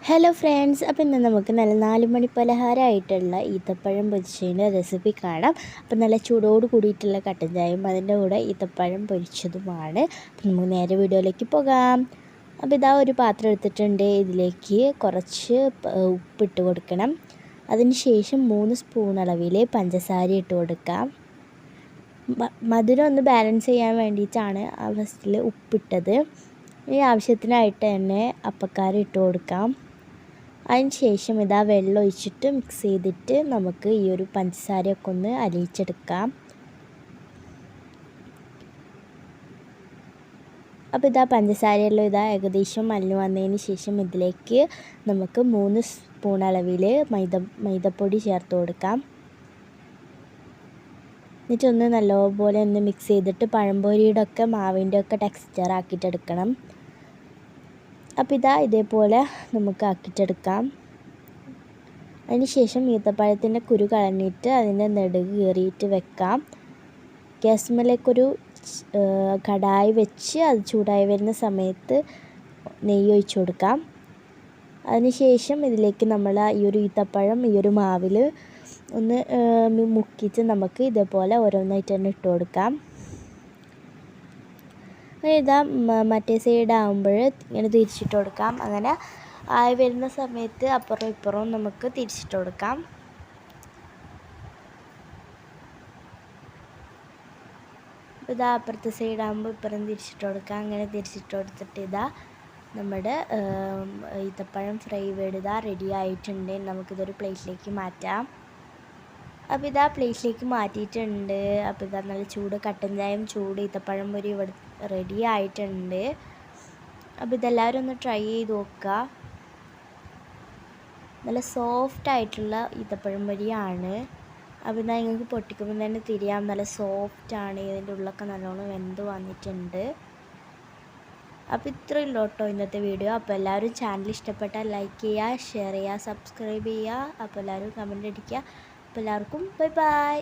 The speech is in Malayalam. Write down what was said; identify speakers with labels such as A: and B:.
A: ഹലോ ഫ്രണ്ട്സ്, അപ്പോൾ ഇന്ന് നമുക്ക് നല്ല 4 മണി പലഹാരമായിട്ടുള്ള ഈത്തപ്പഴം പൊരിച്ചതിൻ്റെ റെസിപ്പി കാണാം. അപ്പോൾ നല്ല ചൂടോട് കൂടിയിട്ടുള്ള കട്ടൻ ചായയും അതിൻ്റെ കൂടെ ഈത്തപ്പഴം പൊരിച്ചതുമാണ്. അപ്പോൾ നമുക്ക് നേരെ വീഡിയോയിലേക്ക് പോകാം. അപ്പോൾ ഇതാ ഒരു പാത്രം എടുത്തിട്ടുണ്ട്. ഇതിലേക്ക് കുറച്ച് ഉപ്പിട്ട് കൊടുക്കണം. അതിന് ശേഷം 3 സ്പൂൺ അളവിൽ പഞ്ചസാര ഇട്ട് കൊടുക്കാം. മധുരം ഒന്ന് ബാലൻസ് ചെയ്യാൻ വേണ്ടിയിട്ടാണ് ആ ഫസ്റ്റിൽ ഉപ്പിട്ടത്. ഈ ആവശ്യത്തിനായിട്ട് തന്നെ അപ്പക്കാരം ഇട്ട് കൊടുക്കാം. അതിന് ശേഷം ഇതാ വെള്ളം ഒഴിച്ചിട്ട് മിക്സ് ചെയ്തിട്ട് നമുക്ക് ഈ ഒരു പഞ്ചസാരയൊക്കെ ഒന്ന് അലിയിച്ചെടുക്കാം. അപ്പോൾ ഇതാ പഞ്ചസാരയെല്ലാം ഏകദേശം അലിഞ്ഞ് വന്നതിന് ശേഷം ഇതിലേക്ക് നമുക്ക് 3 സ്പൂൺ അളവിൽ മൈദപ്പൊടി ചേർത്ത് കൊടുക്കാം. എന്നിട്ടൊന്ന് നല്ലപോലെ ഒന്ന് മിക്സ് ചെയ്തിട്ട് പഴംപൊരിയുടെ ഒക്കെ മാവിൻ്റെ ഒക്കെ ടെക്സ്ചർ ആക്കിയിട്ടെടുക്കണം. അപ്പോൾ ഇതേപോലെ നമുക്ക് ആക്കിയിട്ടെടുക്കാം. അതിന് ശേഷം ഈത്തപ്പഴത്തിൻ്റെ കുരു കളഞ്ഞിട്ട് അതിൻ്റെ നെടുക് കീറിയിട്ട് വെക്കാം. ഗ്യാസ്മേലേക്കൊരു കടായി വെച്ച് അത് ചൂടായി വരുന്ന സമയത്ത് നെയ്യ് ഒഴിച്ച് കൊടുക്കാം. അതിന് ശേഷം ഇതിലേക്ക് നമ്മൾ ഈ ഒരു ഈത്തപ്പഴം ഈ ഒരു മാവിൽ ഒന്ന് മുക്കിയിട്ട് നമുക്ക് ഇതേപോലെ ഓരോന്നായിട്ട് തന്നെ ഇട്ട് കൊടുക്കാം. ഇതാ മറ്റേ സൈഡ് ആകുമ്പോൾ ഇങ്ങനെ തിരിച്ചിട്ട് കൊടുക്കാം. അങ്ങനെ ആയി വരുന്ന സമയത്ത് അപ്പുറവും ഇപ്പുറവും നമുക്ക് തിരിച്ചിട്ട് കൊടുക്കാം. ഇതാ അപ്പുറത്തെ സൈഡ് ആകുമ്പോൾ ഇപ്പുറം തിരിച്ചിട്ട് കൊടുക്കാം. അങ്ങനെ തിരിച്ചിട്ട് കൊടുത്തിട്ട് ഇതാ നമ്മുടെ ഈത്തപ്പഴം ഫ്രൈ ഇതാ റെഡി ആയിട്ടുണ്ട്. നമുക്കിതൊരു പ്ലേറ്റിലേക്ക് മാറ്റാം. അപ്പോൾ ഇതാ പ്ലേറ്റിലേക്ക് മാറ്റിയിട്ടുണ്ട്. അപ്പോൾ ഇതാ നല്ല ചൂട് കട്ടൻ ചായയും ചൂട് ഈത്തപ്പഴം പൊരി ഇവിടെ റെഡി ആയിട്ടുണ്ട്. അപ്പോൾ ഇതെല്ലാവരും ഒന്ന് ട്രൈ ചെയ്ത് നോക്കുക. നല്ല സോഫ്റ്റ് ആയിട്ടുള്ള ഈത്തപ്പഴം പൊരിയാണ്. അപ്പോൾ ഇതാ നിങ്ങൾക്ക് പൊട്ടിക്കുമ്പോൾ തന്നെ തിരിയാം, നല്ല സോഫ്റ്റാണ്. ഇതിൻ്റെ ഉള്ളൊക്കെ നല്ലോണം വെന്ത് വന്നിട്ടുണ്ട്. അപ്പോൾ ഇത്രയും കേട്ടോ ഇന്നത്തെ വീഡിയോ. അപ്പോൾ എല്ലാവരും ചാനൽ ഇഷ്ടപ്പെട്ടാൽ ലൈക്ക് ചെയ്യുക, ഷെയർ ചെയ്യുക, സബ്സ്ക്രൈബ് ചെയ്യുക. അപ്പോൾ എല്ലാവരും കമൻ്റ് അടിക്കുക. അപ്പോൾ എല്ലാവർക്കും ബൈ ബൈ.